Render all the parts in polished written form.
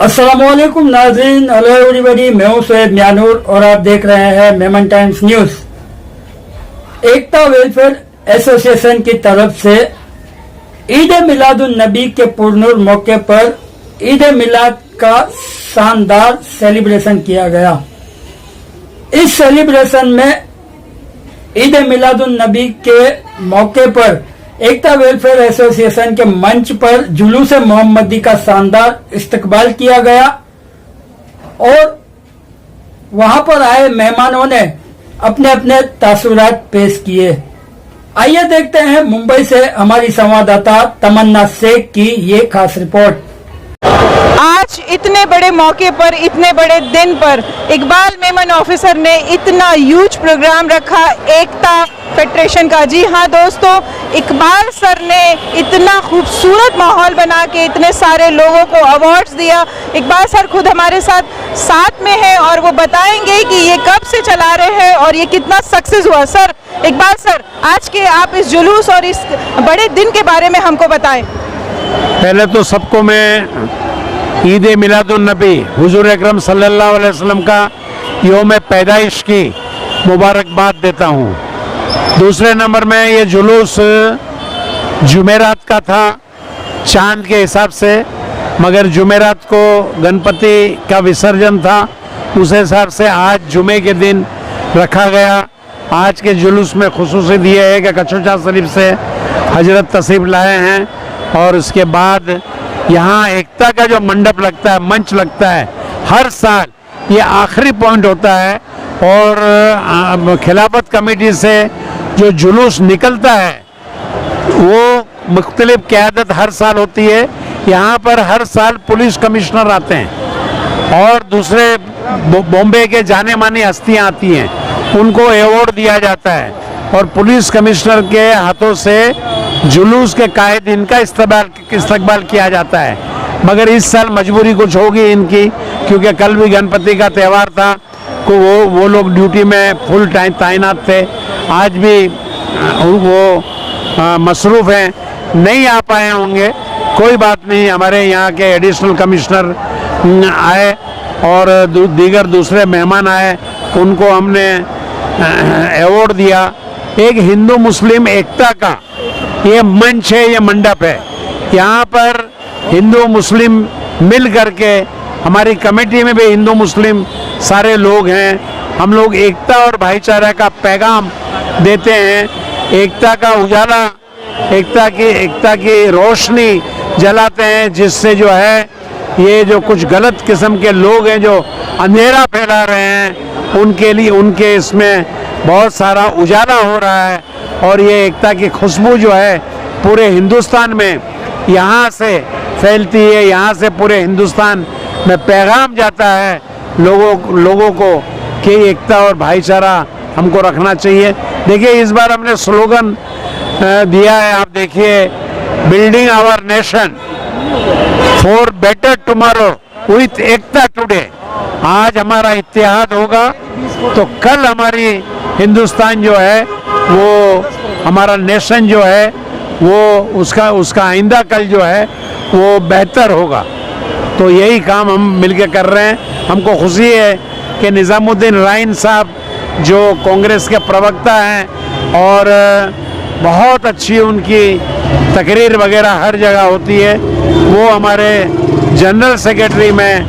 अस्सलामुअलैकुम नाज़रीन, hello everybody. मैं हूं शोएब मियानूर और आप देख रहे हैं मेमन टाइम्स न्यूज। एकता वेलफेयर एसोसिएशन की तरफ से ईद मिलादुन नबी के पुरनूर मौके पर ईद मिलाद का शानदार सेलिब्रेशन किया गया। इस सेलिब्रेशन में ईद मिलादुन नबी के मौके पर एकता वेलफेयर एसोसिएशन के मंच पर जुलूस मोहम्मदी का शानदार इस्तकबाल किया गया और वहां पर आए मेहमानों ने अपने अपने तासुरात पेश किए। आइए देखते हैं मुंबई से हमारी संवाददाता तमन्ना शेख की ये खास रिपोर्ट। आज इतने बड़े मौके पर, इतने बड़े दिन पर इकबाल मेमन ऑफिसर ने इतना ह्यूज प्रोग्राम रखा एकता फेडरेशन का। जी हाँ दोस्तों, इकबाल सर ने इतना खूबसूरत माहौल बना के इतने सारे लोगों को अवार्ड्स दिया। इकबाल सर खुद हमारे साथ में है और वो बताएंगे कि ये कब से चला रहे हैं और ये कितना सक्सेस हुआ। सर, इकबाल सर, आज के आप इस जुलूस और इस बड़े दिन के बारे में हमको बताएं। पहले तो सबको मैं ईद मिलादुन नबी हुजूर अकरम सल्लल्लाहु अलैहि वसल्लम का योम पैदाइश की मुबारकबाद देता हूँ। दूसरे नंबर में ये जुलूस जुमेरात का था चांद के हिसाब से, मगर जुमेरात को गणपति का विसर्जन था, उस हिसाब से आज जुमे के दिन रखा गया। आज के जुलूस में खुसूसियत ये है कि कचौचा शरीफ से हजरत तशरीफ लाए हैं और उसके बाद यहाँ एकता का जो मंडप लगता है, मंच लगता है, हर साल ये आखिरी पॉइंट होता है और खिलाफत कमेटी से जो जुलूस निकलता है वो मुख्तलिफ क़यादत हर साल होती है। यहाँ पर हर साल पुलिस कमिश्नर आते हैं और दूसरे बॉम्बे के जाने मानी हस्तियाँ आती हैं, उनको अवार्ड दिया जाता है और पुलिस कमिश्नर के हाथों से जुलूस के कायदीन का इस्तकबाल किया जाता है। मगर इस साल मजबूरी कुछ होगी इनकी, क्योंकि कल भी गणपति का त्यौहार था को वो लोग ड्यूटी में फुल टाइम तैनात थे। आज भी वो मसरूफ़ हैं, नहीं आ पाए होंगे। कोई बात नहीं, हमारे यहाँ के एडिशनल कमिश्नर आए और दीगर दूसरे मेहमान आए, उनको हमने अवार्ड दिया। एक हिंदू मुस्लिम एकता का ये मंच है, ये मंडप है। यहाँ पर हिंदू मुस्लिम मिल करके, हमारी कमेटी में भी हिंदू मुस्लिम सारे लोग हैं, हम लोग एकता और भाईचारा का पैगाम देते हैं। एकता का उजाला, एकता की रोशनी जलाते हैं, जिससे जो है ये जो कुछ गलत किस्म के लोग हैं जो अंधेरा फैला रहे हैं, उनके लिए उनके इसमें बहुत सारा उजाला हो रहा है। और ये एकता की खुशबू जो है पूरे हिंदुस्तान में यहाँ से फैलती है, यहाँ से पूरे हिंदुस्तान में पैगाम जाता है लोगों को कि एकता और भाईचारा हमको रखना चाहिए। देखिए, इस बार हमने स्लोगन दिया है, आप देखिए, building our nation for better tomorrow with एकता टुडे। आज हमारा इत्तेहाद होगा तो कल हमारी हिंदुस्तान जो है, वो हमारा नेशन जो है, वो उसका आइंदा कल जो है वो बेहतर होगा। तो यही काम हम मिलकर कर रहे हैं। हमको खुशी है कि निज़ामुद्दीन राइन साहब जो कांग्रेस के प्रवक्ता हैं और बहुत अच्छी उनकी तकरीर वगैरह हर जगह होती है, वो हमारे जनरल सेक्रेटरी में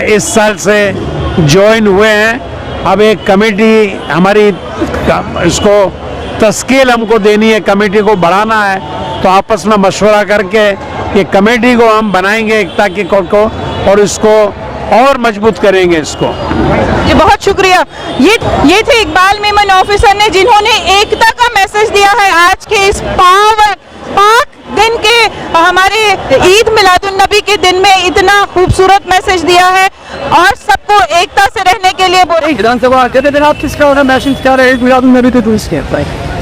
इस साल से ज्वाइन हुए हैं। अब एक कमेटी हमारी, इसको तस्कील हमको देनी है, कमेटी को बढ़ाना है, तो आपस में मशवरा करके ये कमेटी को हम बनाएंगे एकता की को और इसको और मजबूत करेंगे इसको। जी बहुत शुक्रिया। ये थे इकबाल मेमन ऑफिसर ने, जिन्होंने एकता का मैसेज दिया है आज के इस पाक दिन के, हमारे ईद मिलादुन नबी के दिन में इतना खूबसूरत मैसेज दिया है और सबको एकता से रहने के लिए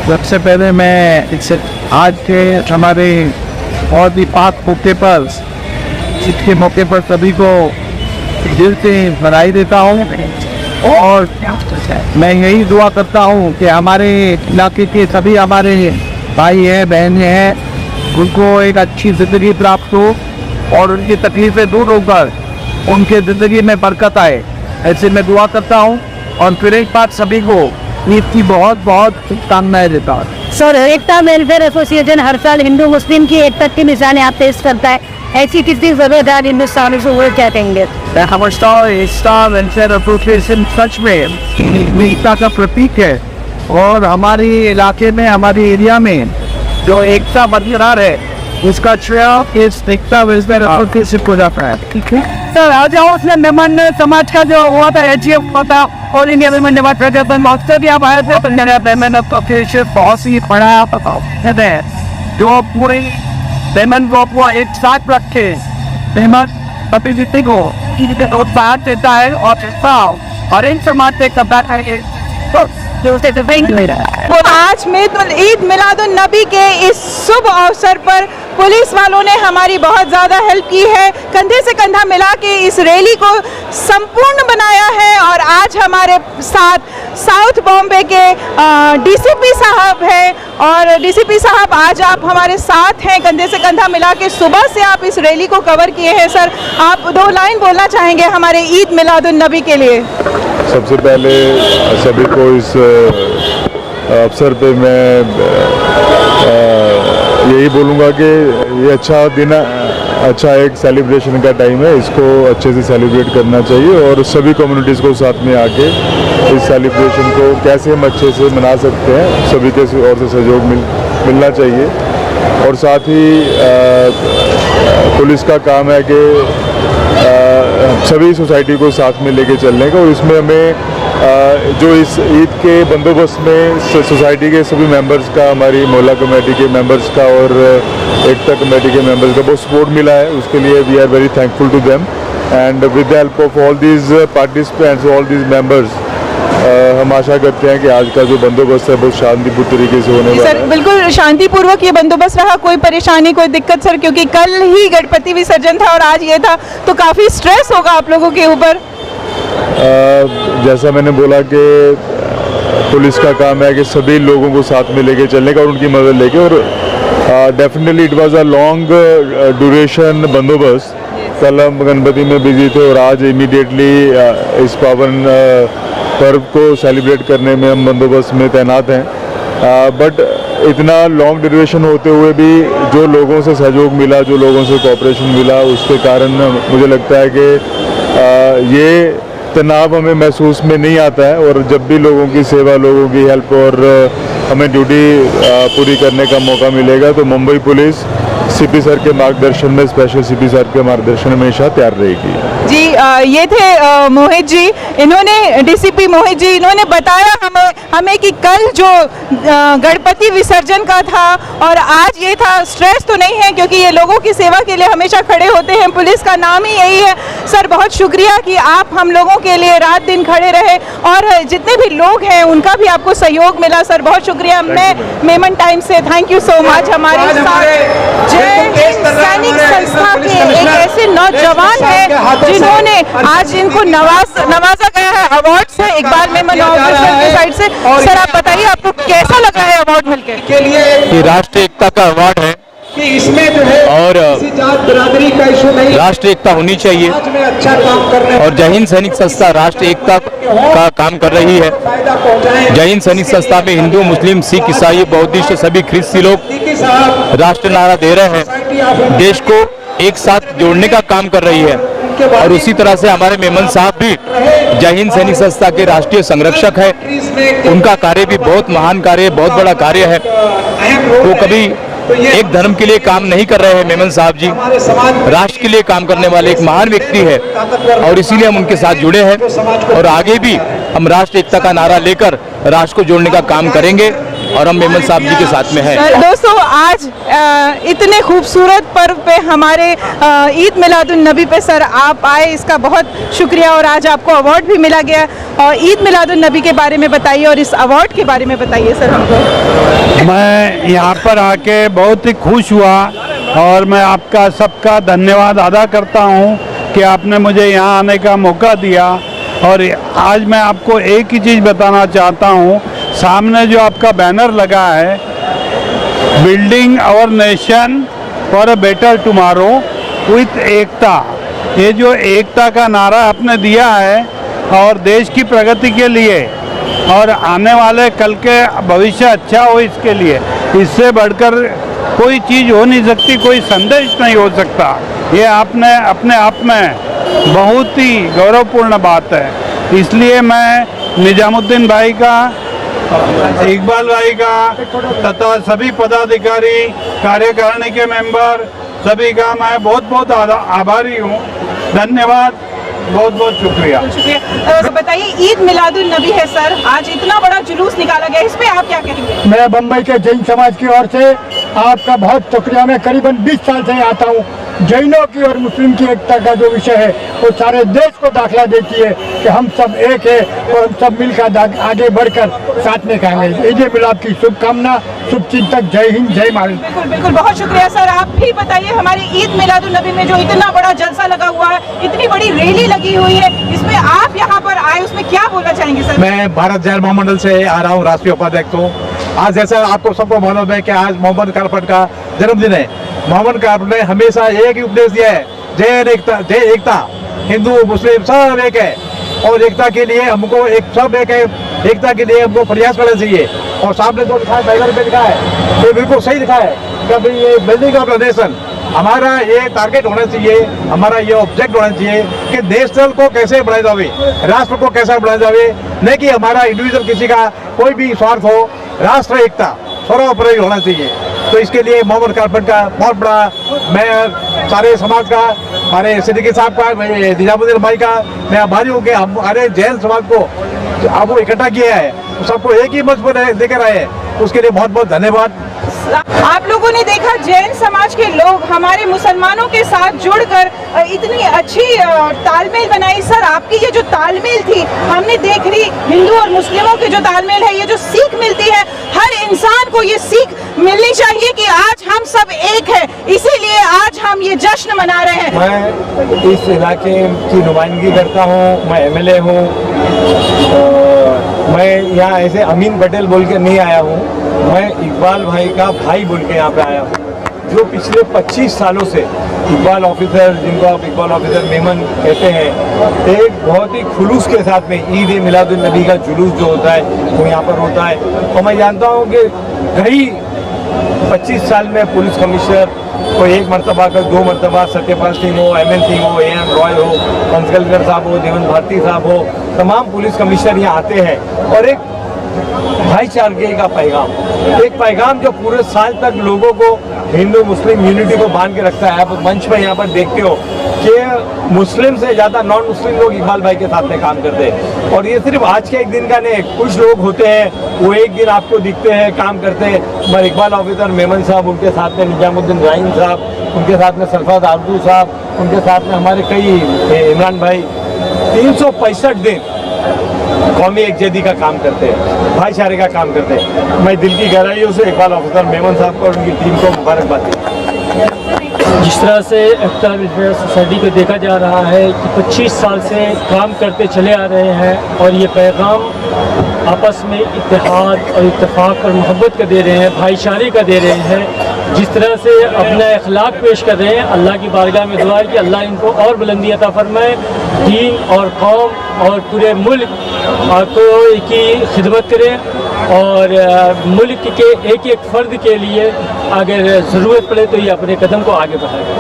सबसे पहले मैं इससे आज के हमारे और भी पाक मौके पर, इसके मौके पर सभी को दिल से बधाई देता हूँ और मैं यही दुआ करता हूँ कि हमारे इलाके के सभी हमारे भाई हैं, बहनें हैं, उनको एक अच्छी ज़िंदगी प्राप्त हो और उनकी तकलीफ़ें दूर होकर उनके ज़िंदगी में बरकत आए, ऐसे मैं दुआ करता हूँ। और फिर एक बात सभी को ईद की बहुत बहुत शुभकामनाएं देता हूँ। सर, एकता वेलफेयर एसोसिएशन हर साल हिंदू मुस्लिम की एकता की निशान यहाँ पेश करता है, ऐसी किसी जरूरत है हिंदुस्तान से वो क्या कहेंगे? एकता वेलफेयर एसोसिएशन सच में एकता का प्रतीक है और हमारे इलाके में, हमारे एरिया में जो एकता बरकरार है उसका श्रेय इस एकता वेलफेयर एसोसिएशन को जाता है। ठीक है सर, आज उसने मेमन समाज का जो हुआ था एचजीएफ हुआ था और इंडिया मेमन जमात मकसद भी आप आए थे मेमन एसोसिएशन बहुत ही बड़ा है जो पूरे मेमन को एक साथ रखे, मेमन कम्युनिटी को उत्साह देता है और इन समाज से कब्जा है। आज ईद मिलादुन नबी के इस शुभ अवसर पर पुलिस वालों ने हमारी बहुत ज़्यादा हेल्प की है, कंधे से कंधा मिला के इस रैली को संपूर्ण बनाया है। और आज हमारे साथ साउथ बॉम्बे के डीसीपी साहब हैं और डीसीपी साहब आज आप हमारे साथ हैं, कंधे से कंधा मिला के सुबह से आप इस रैली को कवर किए हैं। सर, आप 2 लाइन बोलना चाहेंगे हमारे ईद मिलादुन नबी के लिए? सबसे पहले सभी को इस अवसर पे मैं यही बोलूँगा कि ये अच्छा दिन, अच्छा एक सेलिब्रेशन का टाइम है, इसको अच्छे से सेलिब्रेट करना चाहिए और सभी कम्युनिटीज़ को साथ में आके इस सेलिब्रेशन को कैसे हम अच्छे से मना सकते हैं, सभी के और से सहयोग मिलना चाहिए। और साथ ही पुलिस का काम है कि सभी सोसाइटी को साथ में लेके चलने का, और इसमें हमें जो इस ईद के बंदोबस्त में सोसाइटी के सभी मेंबर्स का, हमारी मोहल्ला कमेटी के मेंबर्स का और एकता कमेटी के मेंबर्स का बहुत सपोर्ट मिला है, उसके लिए we are very thankful to them and with the help of all these participants, all these members, हम आशा करते हैं कि आज का जो बंदोबस्त है बहुत शांतिपूर्ण तरीके से होने वाला है। सर, बिल्कुल शांतिपूर्वक ये बंदोबस्त रहा, कोई परेशानी, कोई दिक्कत? सर, क्योंकि कल ही गणपति विसर्जन था और आज ये था, तो काफ़ी स्ट्रेस होगा आप लोगों के ऊपर? जैसा मैंने बोला कि पुलिस का काम है कि सभी लोगों को साथ में लेके चलने का और उनकी मदद लेके, और definitely it was a long duration बंदोबस्त। कल हम गणपति में बिजी थे और आज इमीडिएटली इस पावन पर्व को सेलिब्रेट करने में हम बंदोबस्त में तैनात हैं। बट इतना लॉन्ग ड्यूरेशन होते हुए भी जो लोगों से सहयोग मिला, जो लोगों से कोऑपरेशन मिला, उसके कारण मुझे लगता है कि ये तनाव हमें महसूस में नहीं आता है। और जब भी लोगों की सेवा, लोगों की हेल्प और हमें ड्यूटी पूरी करने का मौका मिलेगा तो मुंबई पुलिस सीपी सर के मार्गदर्शन में, स्पेशल सीपी सर के मार्गदर्शन में हमेशा तैयार रहेगी। जी, ये थे मोहित जी, इन्होंने डीसीपी मोहित जी, इन्होंने बताया हमें कि कल जो गणपति विसर्जन का था और आज ये था। स्ट्रेस तो नहीं है क्योंकि ये लोगों की सेवा के लिए हमेशा खड़े होते हैं, पुलिस का नाम ही यही है। सर, बहुत शुक्रिया कि आप हम लोगों के लिए रात दिन खड़े रहे और जितने भी लोग हैं उनका भी आपको सहयोग मिला। सर, बहुत शुक्रिया। मैं मेमन टाइम्स से थैंक यू सो मच। हमारे साथ सैनिक संस्था के एक ऐसे नौजवान हैं जिन्होंने आज इनको नवाजा गया है अवार्ड से, इकबाल मेमन ऑफिसर की साइड से। सर, आप बताइए आपको कैसा लगा है अवार्ड मिलकर? ये राष्ट्रीय एकता का अवार्ड है कि इसमें जो है और जात बिरादरी का इशू नहीं, राष्ट्रीय एकता होनी चाहिए में अच्छा काम करने और जय हिंद सैनिक संस्था राष्ट्रीय एकता का काम कर रही है। फायदा पहुंचाएं। जय हिंद सैनिक संस्था में हिंदू, मुस्लिम, सिख, ईसाई, बौद्धिस्ट सभी ख्रिस्ती लोग साहब राष्ट्र नारा दे रहे हैं, देश को एक साथ जोड़ने का काम कर रही है। और उसी तरह से हमारे मेमन साहब भी जय हिंद सैनिक संस्था के राष्ट्रीय संरक्षक है, उनका कार्य भी बहुत महान कार्य है, बहुत बड़ा कार्य है। वो कभी एक धर्म के लिए काम नहीं कर रहे हैं मेमन साहब जी, राष्ट्र के लिए काम करने वाले एक महान व्यक्ति है और इसीलिए हम उनके साथ जुड़े हैं और आगे भी हम राष्ट्र एकता का नारा लेकर राष्ट्र को जोड़ने का काम करेंगे और हम मेमन साहब जी के साथ में हैं। दोस्तों, आज इतने खूबसूरत पर्व पे हमारे ईद मिलादुन नबी पे सर आप आए, इसका बहुत शुक्रिया। और आज आपको अवार्ड भी मिला गया और ईद मिलादुन नबी के बारे में बताइए और इस अवार्ड के बारे में बताइए सर हमको। मैं यहाँ पर आके बहुत ही खुश हुआ और मैं आपका सबका धन्यवाद अदा करता हूँ कि आपने मुझे यहाँ आने का मौका दिया। और आज मैं आपको एक ही चीज़ बताना चाहता हूँ, सामने जो आपका बैनर लगा है, building our nation for a better tomorrow with Ekta, ये जो एकता का नारा आपने दिया है और देश की प्रगति के लिए और आने वाले कल के भविष्य अच्छा हो इसके लिए, इससे बढ़कर कोई चीज़ हो नहीं सकती, कोई संदेश नहीं हो सकता। ये आपने अपने आप में बहुत ही गौरवपूर्ण बात है। इसलिए मैं निजामुद्दीन भाई का, इकबाल भाई का तथा सभी पदाधिकारी, कार्यकारिणी के मेंबर सभी का मैं बहुत बहुत आभारी हूँ। धन्यवाद, बहुत बहुत शुक्रिया। शुक्रिया। बताइए, ईद मिलादुल नबी है सर, आज इतना बड़ा जुलूस निकाला गया, इस पे आप क्या कहेंगे? मैं बम्बई के जैन समाज की ओर से आपका बहुत शुक्रिया। मैं करीबन 20 साल से आता हूँ। जैनों की और मुस्लिम की एकता का जो विषय है वो सारे देश को दाखला देती है कि हम सब एक है और हम सब मिलकर आगे बढ़कर साथ में खाएंगे। ईद मिलाद की शुभकामना, शुभचिंतक, जय हिंद, जय भारत। बिल्कुल बिल्कुल, बहुत शुक्रिया सर। आप भी बताइए, हमारी ईद मिलादुल नबी में जो इतना बड़ा जलसा लगा हुआ है, इतनी बड़ी रैली लगी हुई है, इसमें आप यहाँ पर आए, उसमें क्या बोलना चाहेंगे सर? मैं भारत जैन महामंडल से आ रहा हूँ, राष्ट्रीय उपाध्यक्ष हूँ। आज जैसा आपको सबको मालूम है कि आज मोहम्मद कारपट का जन्मदिन है। मोहम्मद कारपट ने हमेशा एक ही उपदेश दिया है, जय एकता, हिंदू मुस्लिम सब एक है और एकता के लिए हमको सब एक है, एकता के लिए हमको प्रयास करना चाहिए। और सामने जो लिखा है, बैनर पे लिखा है, ये बिल्कुल सही लिखा है कि भाई ये बिल्डिंग ऑफ द नेशन, हमारा ये टारगेट होना चाहिए, हमारा ये ऑब्जेक्ट होना चाहिए कि नेशनल को कैसे बढ़ाया जावे, राष्ट्र को कैसे बढ़ाया जावे, नहीं कि हमारा इंडिविजुअल किसी का कोई भी स्वार्थ हो। राष्ट्र एकता सर्वोपरि होना चाहिए। तो इसके लिए मोहम्मद कारपट का बहुत बड़ा, मैं सारे समाज का, हमारे सिद्दीकी साहब का, निजामुद्दीन भाई का मैं आभारी हूँ कि हमारे जैन समाज को अब वो इकट्ठा किया है, तो सबको एक ही मंच पर लेकर आए हैं, उसके लिए बहुत बहुत धन्यवाद। आप लोगों ने देखा, जैन समाज के लोग हमारे मुसलमानों के साथ जुड़कर इतनी अच्छी तालमेल बनाई। सर, आपकी ये जो तालमेल थी, हमने देख रही हिंदू और मुस्लिमों के जो तालमेल है, ये जो सीख मिलती है, हर इंसान को ये सीख मिलनी चाहिए कि आज हम सब एक है, इसीलिए आज हम ये जश्न मना रहे हैं। मैं इस इलाके की नुमाइंदगी करता हूँ, मैं MLA हूँ। मैं यहाँ ऐसे अमीन पटेल बोल के नहीं आया हूँ, मैं इकबाल भाई का भाई बोल के यहाँ पे आया हूँ, जो पिछले 25 सालों से इकबाल ऑफिसर, जिनको आप इकबाल ऑफिसर मेमन कहते हैं, एक बहुत ही खुलूस के साथ में ईद मिलादुल नबी का जुलूस जो होता है वो यहाँ पर होता है। और मैं जानता हूँ कि कई 25 साल में पुलिस कमिश्नर को एक मरतबा का 2 मरतबा, सत्यपाल सिंह हो, MN सिंह हो, AM रॉय हो, पंचकलकर साहब हो, देवन भारती साहब हो, तमाम पुलिस कमिश्नर यहाँ आते हैं और एक भाईचारे का पैगाम जो पूरे साल तक लोगों को, हिंदू मुस्लिम यूनिटी को बांध के रखता है। आप मंच पर यहाँ पर देखते हो कि मुस्लिम से ज़्यादा नॉन मुस्लिम लोग इकबाल भाई के साथ में काम करते हैं। और ये सिर्फ आज के एक दिन का नहीं, कुछ लोग होते हैं वो एक दिन आपको दिखते हैं, काम करते हैं, मगर इकबाल ऑफिसर मेमन साहब, उनके साथ में निजामुद्दीन राइन साहब, उनके साथ में सरफराज आरजू साहब, उनके साथ में हमारे कई इमरान भाई, 365 दिन कौमी एकजहती का काम करते हैं, भाईचारे का काम करते हैं। मैं दिल की गहराइयों से इकबाल ऑफिसर मेमन साहब को और उनकी टीम को मुबारकबाद देता हूं। जिस तरह से एकता वेलफेयर सोसाइटी को देखा जा रहा है कि 25 साल से काम करते चले आ रहे हैं और ये पैगाम आपस में इत्तेहाद और इत्तेफाक और मोहब्बत का दे रहे हैं, भाईचारे का दे रहे हैं। जिस तरह से अपना अखलाक पेश कर रहे हैं, अल्लाह की बारगाह में दुआ है कि अल्लाह इनको और बुलंदी अता फरमाए, दीन और कौम और पूरे मुल्क को की खिदमत करें और मुल्क के एक एक फ़र्द के लिए अगर ज़रूरत पड़े तो ये अपने कदम को आगे बढ़ाएगा।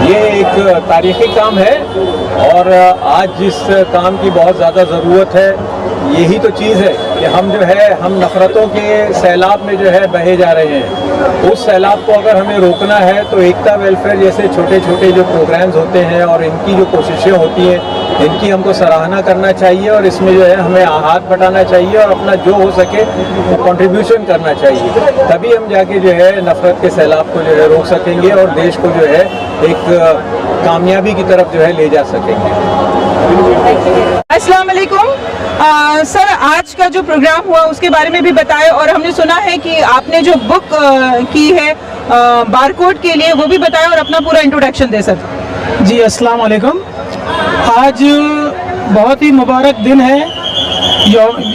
ये एक तारीख़ी काम है और आज जिस काम की बहुत ज़्यादा ज़रूरत है, यही तो चीज़ है कि हम जो है, हम नफ़रतों के सैलाब में जो है बहे जा रहे हैं। उस सैलाब को अगर हमें रोकना है तो एकता वेलफेयर जैसे छोटे छोटे जो प्रोग्राम्स होते हैं और इनकी जो कोशिशें होती हैं, इनकी हमको सराहना करना चाहिए और इसमें जो है हमें हाथ बटाना चाहिए और अपना जो हो सके वो कंट्रीब्यूशन करना चाहिए। तभी हम जाके जो है नफ़रत के सैलाब को जो है रोक सकेंगे और देश को जो है एक कामयाबी की तरफ जो है ले जा सकेंगे। अस्सलाम वालेकुम सर, आज का जो प्रोग्राम हुआ उसके बारे में भी बताएं और हमने सुना है कि आपने जो बुक की है बारकोड के लिए, वो भी बताएं और अपना पूरा इंट्रोडक्शन दे सर। जी अस्सलाम वालेकुम। आज बहुत ही मुबारक दिन है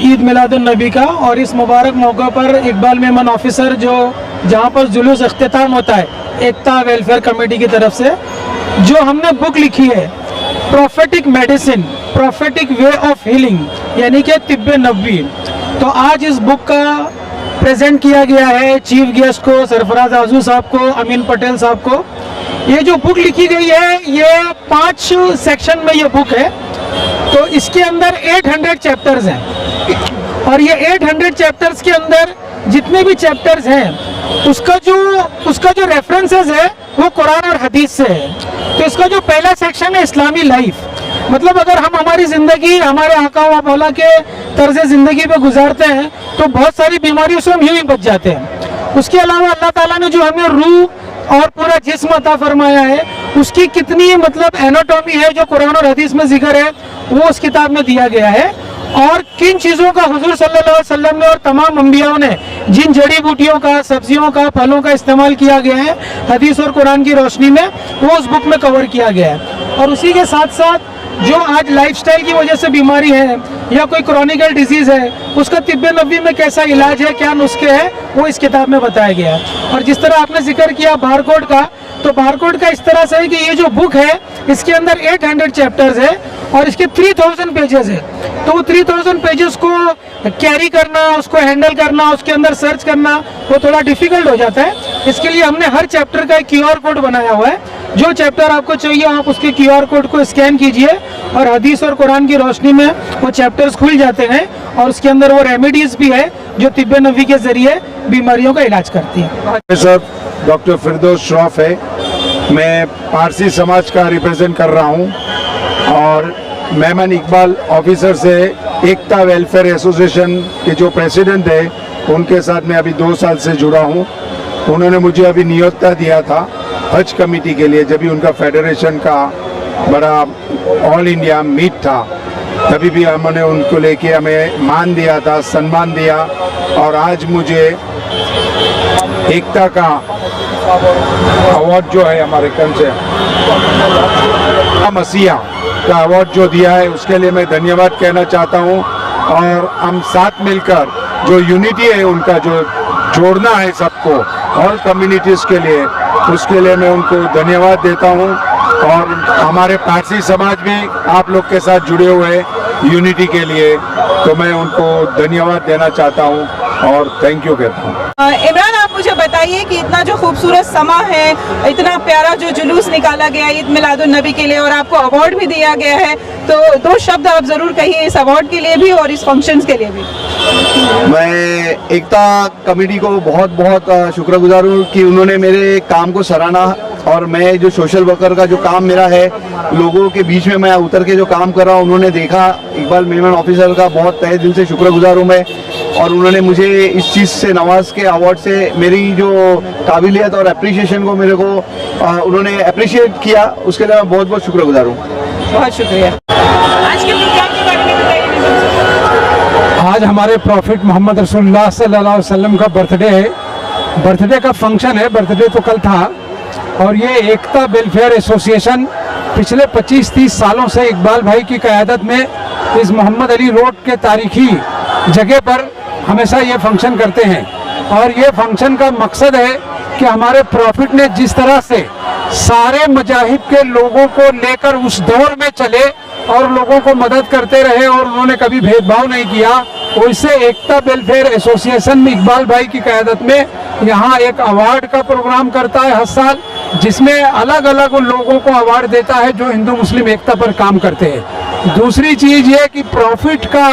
ईद मिलादुन नबी का और इस मुबारक मौका पर इकबाल मेमन ऑफिसर जो जहाँ पर जुलूस इख्तिताम होता है एकता वेलफेयर कमेटी की तरफ से, जो हमने बुक लिखी है prophetic medicine, prophetic way of healing, यानी कि तिब्ब नबवी, तो आज इस बुक का प्रेजेंट किया गया है चीफ गेस्ट को, सरफराज आजू साहब को, अमीन पटेल साहब को। ये जो बुक लिखी गई है ये 5 सेक्शन में ये बुक है, तो इसके अंदर 800 चैप्टर्स हैं और ये 800 चैप्टर्स के अंदर जितने भी चैप्टर्स हैं उसका जो रेफरेंसेस है वो कुरान और हदीस से है। तो इसका जो पहला सेक्शन है इस्लामी लाइफ, मतलब अगर हम हमारी ज़िंदगी हमारे आका व मौला के तर्ज ज़िंदगी पे गुजारते हैं तो बहुत सारी बीमारियों से हम यूँ ही बच जाते हैं। उसके अलावा अल्लाह ताला ने जो हमें रूह और पूरा जिस्म अता फरमाया है उसकी कितनी मतलब एनाटॉमी है जो कुरान और हदीस में जिक्र है वो उस किताब में दिया गया है। और किन चीज़ों का हुजूर सल्लल्लाहु अलैहि वसल्लम ने और तमाम अंबियाओं ने जिन जड़ी बूटियों का, सब्जियों का, फलों का इस्तेमाल किया गया है हदीस और कुरान की रोशनी में, वो उस बुक में कवर किया गया है। और उसी के साथ साथ जो आज लाइफस्टाइल की वजह से बीमारी है या कोई क्रॉनिकल डिजीज़ है उसका तिब्ब नबवी में कैसा इलाज है, क्या नुस्खे हैं, वो इस किताब में बताया गया है। और जिस तरह आपने जिक्र किया बारकोड का, तो बारकोड का इस तरह से है कि ये जो बुक है इसके अंदर 800 चैप्टर्स है और इसके 3000 पेजेस है। तो वो 3000 पेजेस को कैरी करना, उसको हैंडल करना, उसके अंदर सर्च करना वो थोड़ा डिफिकल्ट हो जाता है। इसके लिए हमने हर चैप्टर का एक QR कोड बनाया हुआ है। जो चैप्टर आपको चाहिए आप उसके QR कोड को स्कैन कीजिए और हदीस और कुरान की रोशनी में वो चैप्टर्स खुल जाते हैं और उसके अंदर वो रेमेडीज भी है जो तिब्ब नबवी के जरिए बीमारियों का इलाज करती है। सर डॉक्टर फिरदौस श्रॉफ है, मैं पारसी समाज का रिप्रेजेंट कर रहा हूँ और मेमन इकबाल ऑफिसर से एकता वेलफेयर एसोसिएशन के जो प्रेसिडेंट है उनके साथ मैं अभी 2 साल से जुड़ा हूँ। उन्होंने मुझे अभी नियोक्ता दिया था हज कमेटी के लिए, जब भी उनका फेडरेशन का बड़ा ऑल इंडिया मीट था तभी भी हमने उनको लेके हमें मान दिया था, सम्मान दिया। और आज मुझे एकता का अवार्ड जो है हमारे कंसे मसीहा का अवार्ड जो दिया है उसके लिए मैं धन्यवाद कहना चाहता हूँ। और हम साथ मिलकर जो यूनिटी है उनका जो जोड़ना है सबको ऑल कम्युनिटीज़ के लिए, उसके लिए मैं उनको धन्यवाद देता हूँ। और हमारे पारसी समाज भी आप लोग के साथ जुड़े हुए हैं यूनिटी के लिए, तो मैं उनको धन्यवाद देना चाहता हूँ और थैंक यू कहता हूँ। इमरान, आप मुझे बताइए कि इतना जो खूबसूरत समा है, इतना प्यारा जो जुलूस निकाला गया ईद मिलादुन नबी के लिए और आपको अवार्ड भी दिया गया है, तो 2 शब्द आप ज़रूर कहिए इस अवार्ड के लिए भी और इस फंक्शंस के लिए भी। मैं एकता कमेटी को बहुत बहुत शुक्रगुजार हूँ कि उन्होंने मेरे काम को सराहा और मैं जो सोशल वर्कर का जो काम मेरा है लोगों के बीच में मैं उतर के जो काम कर रहा हूँ उन्होंने देखा। इकबाल मेमन ऑफिसर का बहुत तहे दिल से शुक्रगुजार हूँ मैं, और उन्होंने मुझे इस चीज़ से नवाज के अवार्ड से मेरी जो काबिलियत और अप्रिशिएशन को मेरे को उन्होंने अप्रिशिएट किया, उसके लिए मैं बहुत बहुत शुक्रगुजार हूँ। बहुत शुक्रिया। आज के प्रोग्राम के बारे में बताइए। आज हमारे प्रॉफिट मोहम्मद रसूलुल्लाह सल्लल्लाहु अलैहि वसल्लम का बर्थडे है। बर्थडे का फंक्शन है, बर्थडे तो कल था। और ये एकता वेलफेयर एसोसिएशन पिछले 25-30 सालों से इकबाल भाई की क़यादत में इस मोहम्मद अली रोड के तारीखी जगह पर हमेशा ये फंक्शन करते हैं। और ये फंक्शन का मकसद है कि हमारे प्रॉफिट ने जिस तरह से सारे मजाहिब के लोगों को लेकर उस दौर में चले और लोगों को मदद करते रहे और उन्होंने कभी भेदभाव नहीं किया, वैसे एकता वेलफेयर एसोसिएशन में इकबाल भाई की क़यादत में यहाँ एक अवार्ड का प्रोग्राम करता है हर साल, जिसमें अलग अलग उन लोगों को अवार्ड देता है जो हिंदू मुस्लिम एकता पर काम करते हैं। दूसरी चीज़ ये कि प्रॉफिट का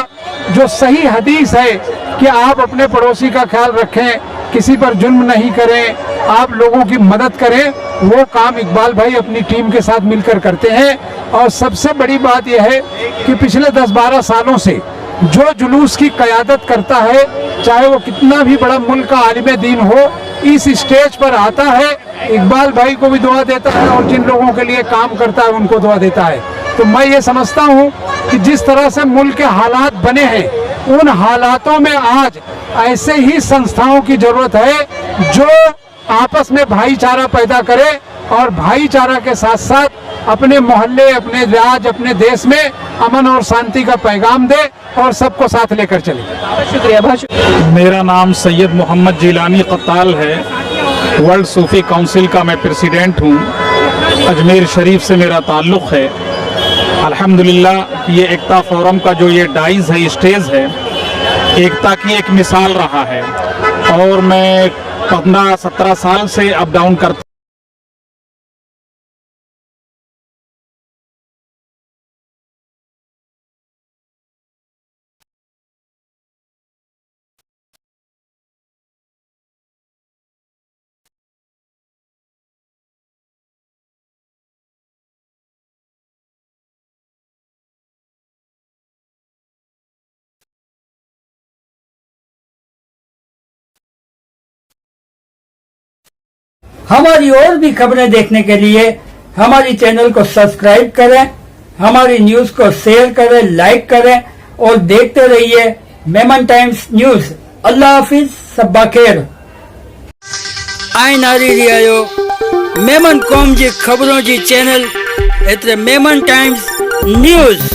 जो सही हदीस है कि आप अपने पड़ोसी का ख्याल रखें, किसी पर जुल्म नहीं करें, आप लोगों की मदद करें, वो काम इकबाल भाई अपनी टीम के साथ मिलकर करते हैं। और सबसे बड़ी बात यह है कि पिछले 10-12 सालों से जो जुलूस की क़यादत करता है, चाहे वो कितना भी बड़ा मुल्क का आलिम दीन हो, इस स्टेज पर आता है, इकबाल भाई को भी दुआ देता है और जिन लोगों के लिए काम करता है उनको दुआ देता है। तो मैं ये समझता हूँ कि जिस तरह से मुल्क के हालात बने हैं, उन हालातों में आज ऐसे ही संस्थाओं की ज़रूरत है जो आपस में भाईचारा पैदा करे और भाईचारा के साथ साथ अपने मोहल्ले, अपने राज्य, अपने देश में अमन और शांति का पैगाम दे और सबको साथ लेकर चले। शुक्रिया, बहुत शुक्रिया। मेरा नाम सैयद मोहम्मद जिलानी कत्ताल है। वर्ल्ड सूफी काउंसिल का मैं प्रेसिडेंट हूँ। अजमेर शरीफ से मेरा ताल्लुक़ है। अल्हम्दुलिल्लाह ये एकता फोरम का जो ये डाइस है, स्टेज है, एकता की एक मिसाल रहा है। और मैं 15-17 साल से अप डाउन करता हमारी और भी खबरें देखने के लिए हमारी चैनल को सब्सक्राइब करें, हमारी न्यूज को शेयर करें, लाइक करें और देखते रहिए मेमन टाइम्स न्यूज। अल्लाह हाफिज, सब्बा खैर। आइन आ रही आयो मेमन कौम जी खबरों जी चैनल एतरे मेमन टाइम्स न्यूज।